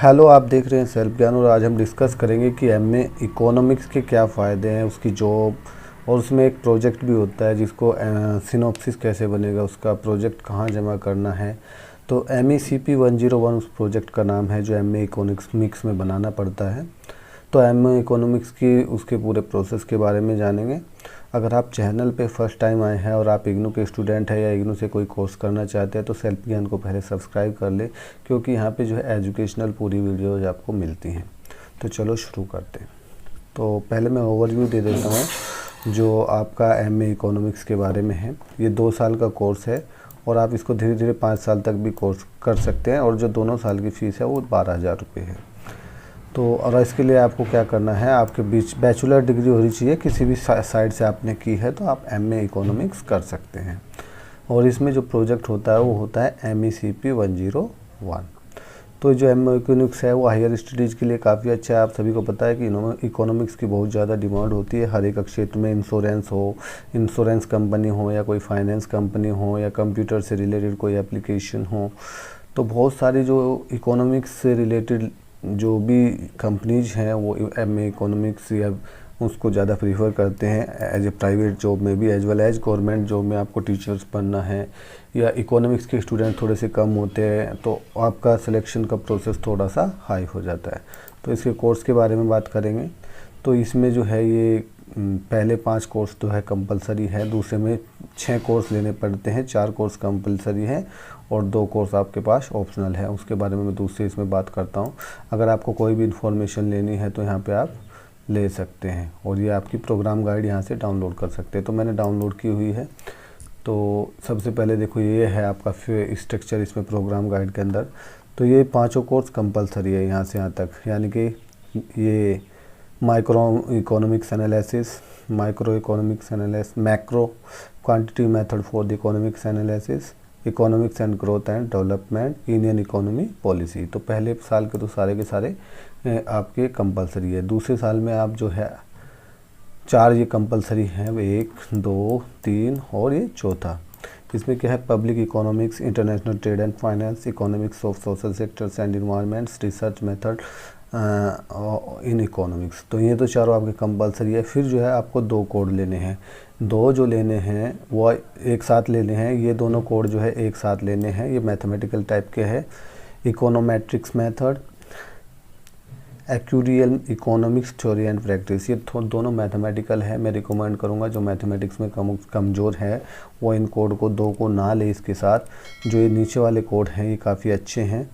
Hello, आप देख रहे हैं सेल्फ ज्ञान और आज हम डिस्कस करेंगे कि एमए इकोनॉमिक्स के क्या फ़ायदे हैं, उसकी जॉब और उसमें एक प्रोजेक्ट भी होता है जिसको सिनॉप्सिस कैसे बनेगा, उसका प्रोजेक्ट कहाँ जमा करना है। तो MECP 101 उस प्रोजेक्ट का नाम है जो एमए इकोनॉमिक्स में बनाना पड़ता है। तो एमए इकोनॉमिक्स की उसके पूरे प्रोसेस के बारे में जानेंगे। अगर आप चैनल पे फर्स्ट टाइम आए हैं और आप इग्नू के स्टूडेंट हैं या इग्नू से कोई कोर्स करना चाहते हैं तो सेल्फ ज्ञान को पहले सब्सक्राइब कर ले, क्योंकि यहाँ पे जो है एजुकेशनल पूरी वीडियोज आपको मिलती हैं। तो चलो शुरू करते हैं। तो पहले मैं ओवरव्यू दे देता हूँ जो आपका एमए इकोनॉमिक्स के बारे में है। ये 2 साल का कोर्स है और आप इसको धीरे धीरे 5 साल तक भी कोर्स कर सकते हैं और जो दोनों साल की फ़ीस है वो 12,000 रुपये है। तो और इसके लिए आपको क्या करना है, आपके बीच बैचलर डिग्री होनी चाहिए, किसी भी साइड से आपने की है तो आप एमए इकोनॉमिक्स कर सकते हैं। और इसमें जो प्रोजेक्ट होता है वो होता है MECP 101। तो जो एमए इकोनॉमिक्स है वो हायर स्टडीज़ के लिए काफ़ी अच्छा है। आप सभी को पता है कि इकोनॉमिक्स की बहुत ज़्यादा डिमांड होती है हर एक क्षेत्र में। इंश्योरेंस कंपनी हो या कोई फाइनेंस कंपनी हो या कंप्यूटर से रिलेटेड कोई एप्लीकेशन हो, तो बहुत सारी जो इकोनॉमिक्स से रिलेटेड जो भी कंपनीज हैं वो एमए इकोनॉमिक्स या उसको ज़्यादा प्रीफर करते हैं एज ए प्राइवेट जॉब में भी, as well as government job में आपको टीचर्स बनना है या इकोनॉमिक्स के स्टूडेंट थोड़े से कम होते हैं तो आपका सिलेक्शन का प्रोसेस थोड़ा सा हाई हो जाता है। तो इसके कोर्स के बारे में बात करेंगे। तो इसमें जो है ये पहले 5 कोर्स तो है कंपलसरी है, दूसरे में 6 कोर्स लेने पड़ते हैं, 4 कोर्स कंपलसरी है और 2 कोर्स आपके पास ऑप्शनल है। उसके बारे में मैं दूसरे इसमें बात करता हूँ। अगर आपको कोई भी इन्फॉर्मेशन लेनी है तो यहाँ पे आप ले सकते हैं और ये आपकी प्रोग्राम गाइड यहाँ से डाउनलोड कर सकते हैं। तो मैंने डाउनलोड की हुई है। तो सबसे पहले देखो ये है आपका स्ट्रक्चर इसमें प्रोग्राम गाइड के अंदर। तो ये 5 कोर्स कंपलसरी है यहाँ से यहाँ तक, यानी कि ये micro economics analysis, macro quantity method for the economics analysis, economics and growth and development, Indian economy policy. तो पहले साल के तो सारे के सारे आपके कंपलसरी है। दूसरे साल में आप जो है 4 ये कंपलसरी हैं, 1 2 3 और ये चौथा। इसमें क्या है, public economics, international trade and finance, economics of social sectors and environments, research method in economics. तो ये तो चारों आपके कंपलसरी है। फिर जो है आपको 2 कोड लेने हैं, 2 जो लेने हैं वो एक साथ लेने हैं। ये दोनों कोड जो है एक साथ लेने हैं, ये मैथमेटिकल टाइप के हैं। Econometrics method, actuarial economics theory and practice, ये दोनों मैथमेटिकल है। मैं रिकमेंड करूँगा जो मैथमेटिक्स में कमज़ोर है वो इन कोड को 2 को ना ले इसके साथ। जो ये नीचे वाले कोड हैं ये काफ़ी अच्छे हैं,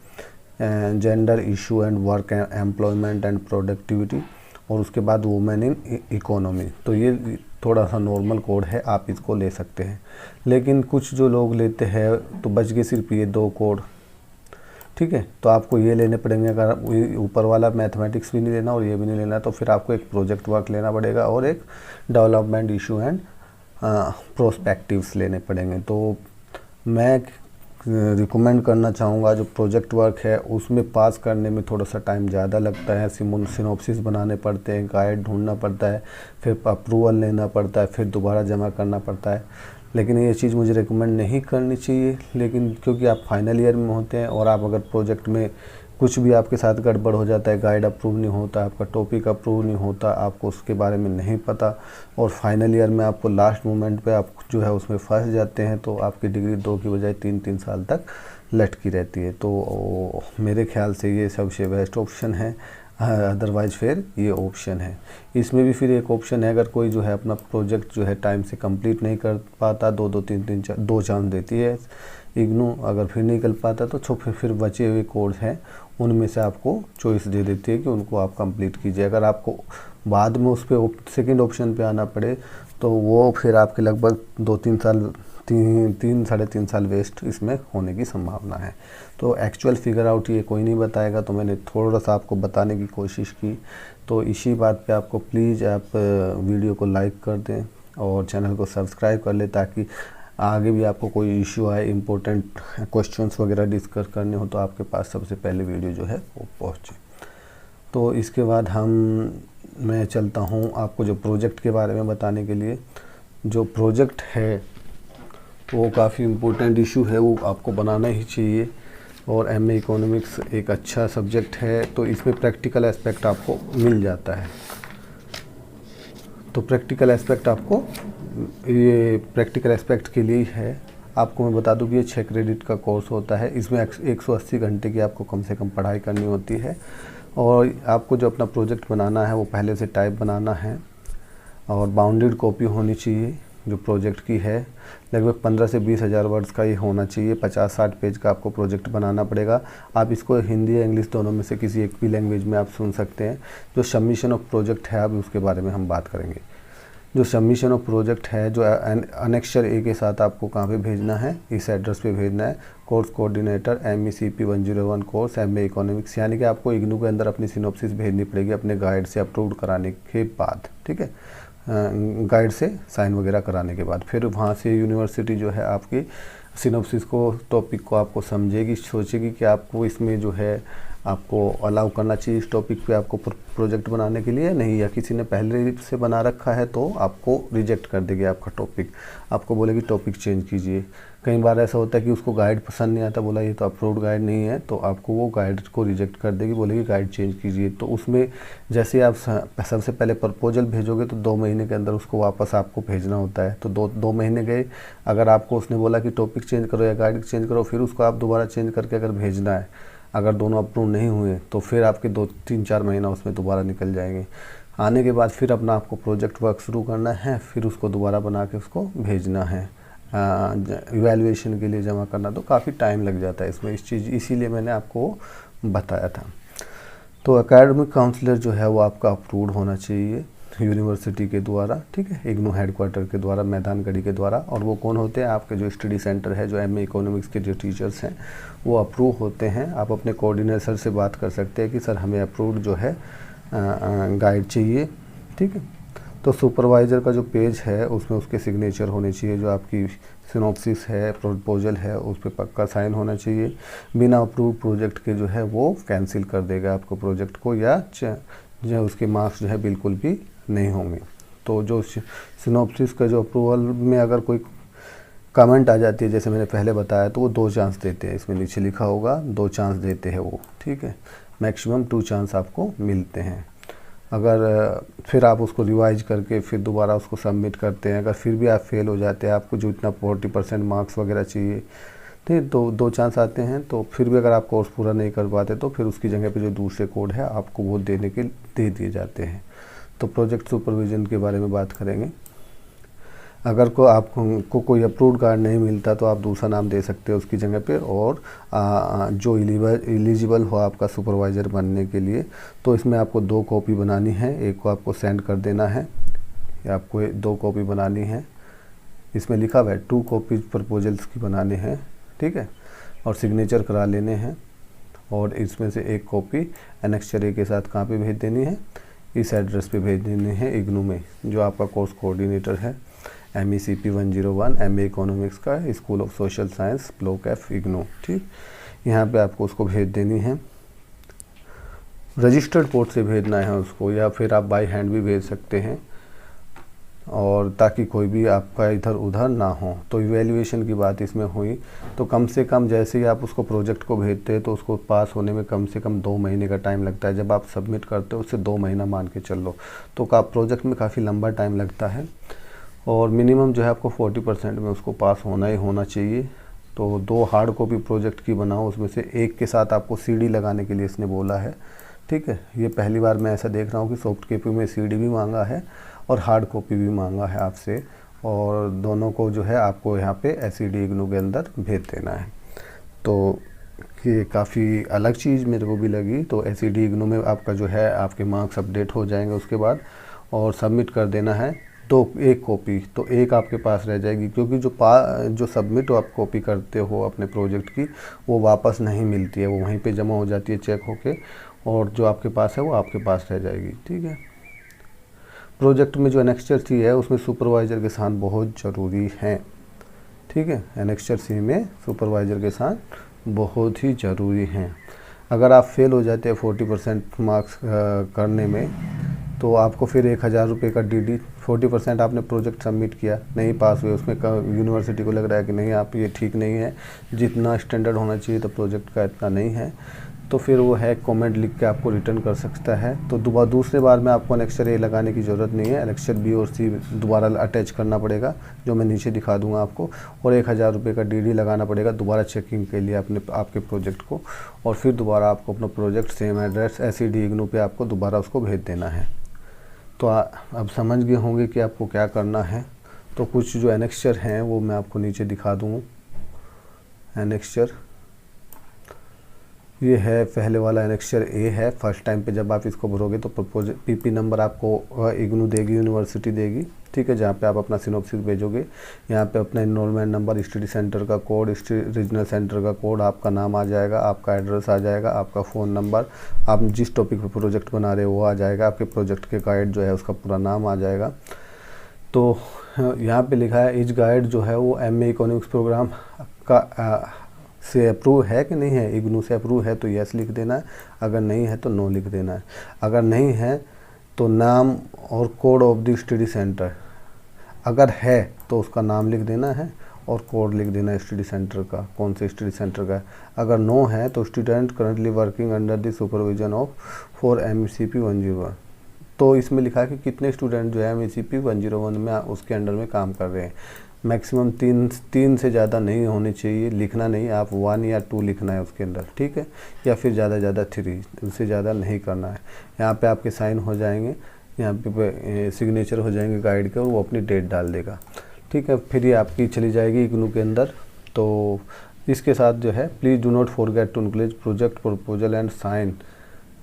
gender issue and work employment and productivity, और उसके बाद वुमेन इन इकोनॉमी। तो ये थोड़ा सा नॉर्मल कोड है, आप इसको ले सकते हैं। लेकिन कुछ जो लोग लेते हैं तो बच गए सिर्फ ये 2 कोड, ठीक है। तो आपको ये लेने पड़ेंगे। अगर ऊपर वाला मैथमेटिक्स भी नहीं लेना और ये भी नहीं लेना तो फिर आपको एक प्रोजेक्ट वर्क लेना पड़ेगा और एक डेवलपमेंट इशू एंड प्रोस्पेक्टिव्स लेने पड़ेंगे। तो मैं रिकमेंड करना चाहूँगा जो प्रोजेक्ट वर्क है उसमें पास करने में थोड़ा सा टाइम ज़्यादा लगता है, सिनॉप्सिस बनाने पड़ते हैं, गाइड ढूंढना पड़ता है, फिर अप्रूवल लेना पड़ता है, फिर दोबारा जमा करना पड़ता है। लेकिन ये चीज़ मुझे रिकमेंड नहीं करनी चाहिए, लेकिन क्योंकि आप फाइनल ईयर में होते हैं और आप अगर प्रोजेक्ट में कुछ भी आपके साथ गड़बड़ हो जाता है, गाइड अप्रूव नहीं होता, आपका टॉपिक अप्रूव नहीं होता, आपको उसके बारे में नहीं पता और फाइनल ईयर में आपको लास्ट मोमेंट पे आप जो है उसमें फंस जाते हैं तो आपकी डिग्री 2 की बजाय 3-3 साल तक लटकी रहती है। तो मेरे ख्याल से ये सबसे बेस्ट ऑप्शन है। अदरवाइज़ फिर ये ऑप्शन है। इसमें भी फिर एक ऑप्शन है, अगर कोई जो है अपना प्रोजेक्ट जो है टाइम से कंप्लीट नहीं कर पाता, 2 चांस देती है इग्नू, अगर फिर नहीं कर पाता तो फिर बचे हुए कोड हैं उनमें से आपको चॉइस दे देती है कि उनको आप कंप्लीट कीजिए। अगर आपको बाद में उस पर सेकेंड ऑप्शन पे आना पड़े तो वो फिर आपके लगभग 2-3 साल 3-3.5 साल वेस्ट इसमें होने की संभावना है। तो एक्चुअल फिगर आउट ये कोई नहीं बताएगा, तो मैंने थोड़ा सा आपको बताने की कोशिश की। तो इसी बात पे आपको प्लीज़ आप वीडियो को लाइक कर दें और चैनल को सब्सक्राइब कर लें ताकि आगे भी आपको कोई इश्यू आए, इम्पोर्टेंट क्वेश्चंस वगैरह डिस्कस करने हो तो आपके पास सबसे पहले वीडियो जो है वो पहुँचे। तो इसके बाद मैं चलता हूँ आपको जो प्रोजेक्ट के बारे में बताने के लिए। जो प्रोजेक्ट है वो काफ़ी इम्पोर्टेंट इशू है, वो आपको बनाना ही चाहिए। और एमए इकोनॉमिक्स एक अच्छा सब्जेक्ट है, तो इसमें प्रैक्टिकल एस्पेक्ट आपको मिल जाता है। तो प्रैक्टिकल एस्पेक्ट आपको, ये प्रैक्टिकल एस्पेक्ट के लिए है। आपको मैं बता दूं कि ये 6 क्रेडिट का कोर्स होता है। इसमें 180 घंटे की आपको कम से कम पढ़ाई करनी होती है, और आपको जो अपना प्रोजेक्ट बनाना है वो पहले से टाइप बनाना है, और बाउंडेड कॉपी होनी चाहिए जो प्रोजेक्ट की है। लगभग 15 से 20 हज़ार वर्ड्स का ये होना चाहिए। 50-60 पेज का आपको प्रोजेक्ट बनाना पड़ेगा। आप इसको हिंदी या इंग्लिश दोनों में से किसी एक भी लैंग्वेज में आप सुन सकते हैं। जो सबमिशन ऑफ प्रोजेक्ट है, अब उसके बारे में हम बात करेंगे। जो सबमिशन ऑफ प्रोजेक्ट है, जो अनेक्स्चर ए के साथ आपको कहाँ पे भेजना है, इस एड्रेस पे भेजना है। Course coordinator MECP 101 course MA economics, यानी कि आपको इग्नू के अंदर अपनी सिनॉप्सिस भेजनी पड़ेगी अपने गाइड से अप्रूव कराने के बाद, ठीक है, गाइड से साइन वगैरह कराने के बाद। फिर वहाँ से यूनिवर्सिटी जो है आपकी सिनॉप्सिस को, टॉपिक को आपको समझेगी, सोचेगी कि आपको इसमें जो है आपको अलाउ करना चाहिए इस टॉपिक पे आपको प्रोजेक्ट बनाने के लिए, नहीं, या किसी ने पहले से बना रखा है तो आपको रिजेक्ट कर देगी आपका टॉपिक, आपको बोलेगी टॉपिक चेंज कीजिए। कई बार ऐसा होता है कि उसको गाइड पसंद नहीं आता, बोला ये तो अप्रूव्ड गाइड नहीं है, तो आपको वो गाइड को रिजेक्ट कर देगी, बोलेगी गाइड चेंज कीजिए। तो उसमें जैसे आप सबसे पहले प्रपोजल भेजोगे तो 2 महीने के अंदर उसको वापस आपको भेजना होता है। तो 2 महीने गए, अगर आपको उसने बोला कि टॉपिक चेंज करो या गाइड चेंज करो, फिर उसको आप दोबारा चेंज करके अगर भेजना है, अगर दोनों अप्रूव नहीं हुए तो फिर आपके 2-3-4 महीना उसमें दोबारा निकल जाएंगे। आने के बाद फिर अपना आपको प्रोजेक्ट वर्क शुरू करना है, फिर उसको दोबारा बना के उसको भेजना है, इवैल्यूएशन के लिए जमा करना, तो काफ़ी टाइम लग जाता है इसमें। इसीलिए मैंने आपको बताया था। तो एकेडमिक काउंसलर जो है वो आपका अप्रूव्ड होना चाहिए यूनिवर्सिटी के द्वारा, ठीक है, इग्नू हेडक्वार्टर के द्वारा, मैदानगढ़ी के द्वारा। और वो कौन होते हैं, आपके जो स्टडी सेंटर है, जो MA इकोनॉमिक्स के जो टीचर्स हैं वो अप्रूव होते हैं। आप अपने कोऑर्डिनेटर से बात कर सकते हैं कि सर हमें अप्रूव्ड जो है गाइड चाहिए, ठीक है। तो सुपरवाइज़र का जो पेज है उसमें उसके सिग्नेचर होने चाहिए, जो आपकी सिनॉप्सिस है, प्रपोजल है, उस पर पक्का साइन होना चाहिए। बिना अप्रूव प्रोजेक्ट के जो है वो कैंसिल कर देगा आपको प्रोजेक्ट को, या जो उसके मार्क्स जो है बिल्कुल भी नहीं होंगे। तो जो सिनॉप्सिस का जो अप्रूवल में अगर कोई कमेंट आ जाती है, जैसे मैंने पहले बताया, तो वो 2 चांस देते हैं, इसमें नीचे लिखा होगा 2 चांस देते हैं वो, ठीक है, मैक्सिमम 2 चांस आपको मिलते हैं। अगर फिर आप उसको रिवाइज करके फिर दोबारा उसको सबमिट करते हैं, अगर फिर भी आप फेल हो जाते हैं, आपको जो इतना 40% मार्क्स वगैरह चाहिए, ठीक, तो 2 चांस आते हैं। तो फिर भी अगर आप कोर्स पूरा नहीं कर पाते तो फिर उसकी जगह पे जो दूसरे कोड है आपको वो दे दिए जाते हैं। तो प्रोजेक्ट सुपरविजन के बारे में बात करेंगे। अगर आपको कोई अप्रूव्ड कार्ड नहीं मिलता तो आप दूसरा नाम दे सकते हो उसकी जगह पे, और जो एलिजिबल हो आपका सुपरवाइज़र बनने के लिए, तो इसमें आपको 2 कॉपी बनानी है। एक को आपको सेंड कर देना है, या आपको 2 कॉपी बनानी है। इसमें लिखा हुआ है 2 कॉपीज प्रपोजल्स की बनाने हैं, ठीक है, और सिग्नेचर करा लेने हैं। और इसमें से 1 कॉपी एनेक्स्चर ए के साथ कहाँ पे भेज देनी है, इस एड्रेस पे भेज देनी है इग्नू में, जो आपका कोर्स कोऑर्डिनेटर है MECP 101 MA इकोनॉमिक्स का, school of social science, block F IGNOU, ठीक। यहाँ पे आपको उसको भेज देनी है। रजिस्टर्ड पोर्ट से भेजना है उसको, या फिर आप बाय हैंड भी भेज सकते हैं, और ताकि कोई भी आपका इधर उधर ना हो। तो इवैल्यूएशन की बात इसमें हुई, तो कम से कम जैसे ही आप उसको प्रोजेक्ट को भेजते हैं तो उसको पास होने में कम से कम 2 महीने का टाइम लगता है। जब आप सबमिट करते हो उससे 2 महीना मान के चल लो, तो प्रोजेक्ट में काफ़ी लंबा टाइम लगता है। और मिनिमम जो है आपको 40% में उसको पास होना ही होना चाहिए। तो 2 हार्ड कॉपी प्रोजेक्ट की बनाओ, उसमें से एक के साथ आपको CD लगाने के लिए इसने बोला है, ठीक है। ये पहली बार मैं ऐसा देख रहा हूँ कि सॉफ्ट कॉपी में CD भी मांगा है और हार्ड कॉपी भी मांगा है आपसे, और दोनों को जो है आपको यहाँ पे SED इग्नू के अंदर भेज देना है। तो ये काफ़ी अलग चीज़ मेरे को भी लगी। तो SED इग्नू में आपका जो है आपके मार्क्स अपडेट हो जाएंगे उसके बाद, और सबमिट कर देना है। तो 1 कॉपी, तो 1 आपके पास रह जाएगी, क्योंकि जो सबमिट आप कॉपी करते हो अपने प्रोजेक्ट की, वो वापस नहीं मिलती है, वो वहीं पे जमा हो जाती है चेक होके, और जो आपके पास है वो आपके पास रह जाएगी, ठीक है। प्रोजेक्ट में जो एनेक्स्चर सी है उसमें सुपरवाइज़र के साथ बहुत ज़रूरी है, ठीक है। एनेक्स्चर सी में सुपरवाइज़र के साथ बहुत ही ज़रूरी हैं। अगर आप फेल हो जाते हैं 40% मार्क्स करने में, तो आपको फिर 1000 रुपये का DD 40% आपने प्रोजेक्ट सबमिट किया, नहीं पास हुए, उसमें यूनिवर्सिटी को लग रहा है कि नहीं आप ये ठीक नहीं है, जितना स्टैंडर्ड होना चाहिए तो प्रोजेक्ट का इतना नहीं है, तो फिर वो है कमेंट लिख के आपको रिटर्न कर सकता है। तो दूसरे बार में आपको एनेक्सचर A लगाने की ज़रूरत नहीं है, एनेक्सचर B और C दोबारा अटैच करना पड़ेगा, जो मैं नीचे दिखा दूंगा आपको, और 1000 रुपये का DD लगाना पड़ेगा दोबारा चेकिंग के लिए आपके प्रोजेक्ट को, और फिर दोबारा आपको अपना project same address SED IGNOU पे आपको दोबारा उसको भेज देना है। तो अब समझ गए होंगे कि आपको क्या करना है। तो कुछ जो एनेक्सचर हैं वो मैं आपको नीचे दिखा दूँगा। एनेक्सचर ये है, पहले वाला एनेक्सचर A है। फर्स्ट टाइम पे जब आप इसको भरोगे तो PP नंबर आपको IGNOU देगी, यूनिवर्सिटी देगी, ठीक है, जहाँ पे आप अपना सिनॉप्सिस भेजोगे। यहाँ पे अपना इनरोलमेंट नंबर, स्टडी सेंटर का कोड, रीजनल सेंटर का कोड, आपका नाम आ जाएगा, आपका एड्रेस आ जाएगा, आपका फ़ोन नंबर, आप जिस टॉपिक पे प्रोजेक्ट बना रहे हो वो आ जाएगा, आपके प्रोजेक्ट के गाइड जो है उसका पूरा नाम आ जाएगा। तो यहाँ पे लिखा है इस गाइड जो है वो MA इकोनॉमिक्स प्रोग्राम का से अप्रूव है कि नहीं है, IGNOU से अप्रूव है तो यस लिख देना है, अगर नहीं है तो नो लिख देना है। अगर नहीं है तो नाम और code of the study centre, अगर है तो उसका नाम लिख देना है और कोड लिख देना है स्टडी सेंटर का, कौन से स्टडी सेंटर का है। अगर नो है तो student currently working under the supervision of for MECP 101। तो इसमें लिखा है कि कितने स्टूडेंट जो है MECP 101 में उसके अंडर में काम कर रहे हैं। मैक्सिमम तीन से ज़्यादा नहीं होने चाहिए, लिखना नहीं, आप 1 या 2 लिखना है उसके अंदर, ठीक है, या फिर ज़्यादा 3, उससे ज़्यादा नहीं करना है। यहाँ पे आपके साइन हो जाएंगे, यहाँ पे सिग्नेचर हो जाएंगे गाइड के, और वो अपनी डेट डाल देगा, ठीक है। फिर ये आपकी चली जाएगी IGNOU के अंदर। तो इसके साथ जो है please do not forget to include project proposal and sign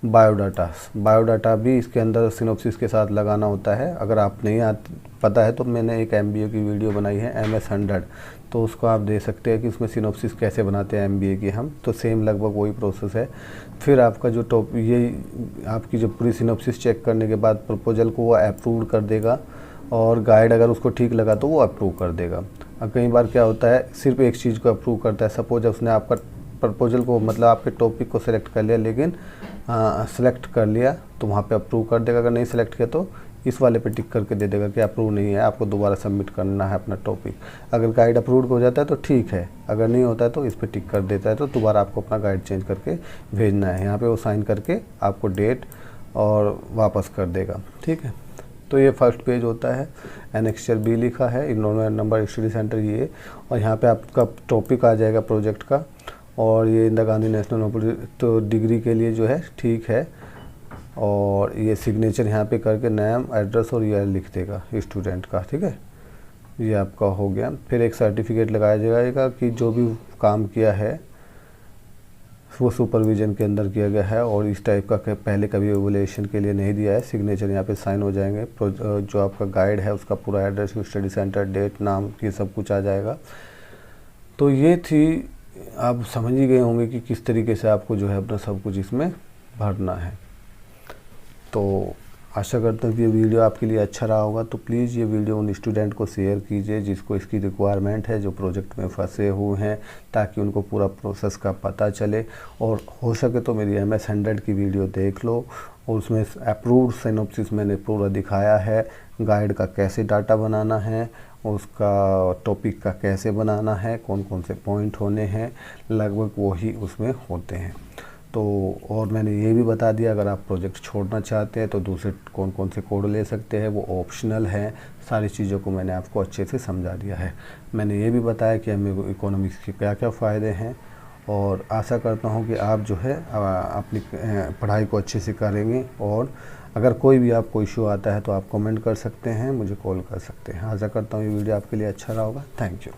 biodata भी इसके अंदर सिनॉप्सिस के साथ लगाना होता है। अगर आप नहीं पता है तो मैंने एक MBA की वीडियो बनाई है MS 100, तो उसको आप दे सकते हैं कि उसमें सिनॉप्सिस कैसे बनाते हैं MBA की हम, तो सेम लगभग वही प्रोसेस है। फिर आपका जो ये आपकी जो पूरी सिनॉप्सिस चेक करने के बाद प्रपोजल को वो अप्रूव कर देगा, और गाइड अगर उसको ठीक लगा तो वो अप्रूव कर देगा। अब कई बार क्या होता है सिर्फ एक चीज़ को अप्रूव करता है, सपोज उसने आपका प्रपोजल को मतलब आपके टॉपिक को सिलेक्ट कर लिया, लेकिन सेलेक्ट कर लिया तो वहाँ पे अप्रूव कर देगा, अगर नहीं सेलेक्ट किया तो इस वाले पे टिक करके दे देगा कि अप्रूव नहीं है, आपको दोबारा सबमिट करना है अपना टॉपिक। अगर गाइड अप्रूव हो जाता है तो ठीक है, अगर नहीं होता है तो इस पे टिक कर देता है, तो दोबारा आपको अपना गाइड चेंज करके भेजना है। यहाँ पे वो साइन करके आपको डेट और वापस कर देगा, ठीक है। तो ये फर्स्ट पेज होता है, एनेक्सचर B लिखा है, इनरोलमेंट नंबर, स्टडी सेंटर ये, और यहाँ पे आपका टॉपिक आ जाएगा प्रोजेक्ट का, और ये इंदिरा गांधी नेशनल ओपन तो डिग्री के लिए जो है ठीक है, और ये सिग्नेचर यहाँ पे करके नाम, एड्रेस और ईयर लिख देगा स्टूडेंट का, ठीक है, ये आपका हो गया। फिर एक सर्टिफिकेट लगाया जाएगा कि जो भी काम किया है वो सुपरविजन के अंदर किया गया है, और इस टाइप का पहले कभी एवोल्यूशन के लिए नहीं दिया है। सिग्नेचर यहाँ पे साइन हो जाएंगे, जो आपका गाइड है उसका पूरा एड्रेस, स्टडी सेंटर, डेट, नाम, ये सब कुछ आ जाएगा। तो ये थी, आप समझ ही गए होंगे कि किस तरीके से आपको जो है अपना सब कुछ इसमें भरना है। तो आशा करता हूँ कि ये वीडियो आपके लिए अच्छा रहा होगा। तो प्लीज़ ये वीडियो उन स्टूडेंट को शेयर कीजिए जिसको इसकी रिक्वायरमेंट है, जो प्रोजेक्ट में फंसे हुए हैं, ताकि उनको पूरा प्रोसेस का पता चले। और हो सके तो मेरी MS 100 की वीडियो देख लो, और उसमें अप्रूव्ड सिनॉप्सिस मैंने पूरा दिखाया है, गाइड का कैसे डाटा बनाना है, उसका टॉपिक का कैसे बनाना है, कौन कौन से पॉइंट होने हैं, लगभग वही उसमें होते हैं। तो और मैंने ये भी बता दिया अगर आप प्रोजेक्ट छोड़ना चाहते हैं तो दूसरे कौन कौन से कोड ले सकते हैं, वो ऑप्शनल हैं। सारी चीज़ों को मैंने आपको अच्छे से समझा दिया है। मैंने ये भी बताया कि हमें इकोनॉमिक्स के क्या क्या फ़ायदे हैं, और आशा करता हूँ कि आप जो है अपनी पढ़ाई को अच्छे से करेंगे। और अगर कोई भी आपको इशू आता है तो आप कमेंट कर सकते हैं, मुझे कॉल कर सकते हैं। आशा करता हूँ ये वीडियो आपके लिए अच्छा रहा होगा। Thank you.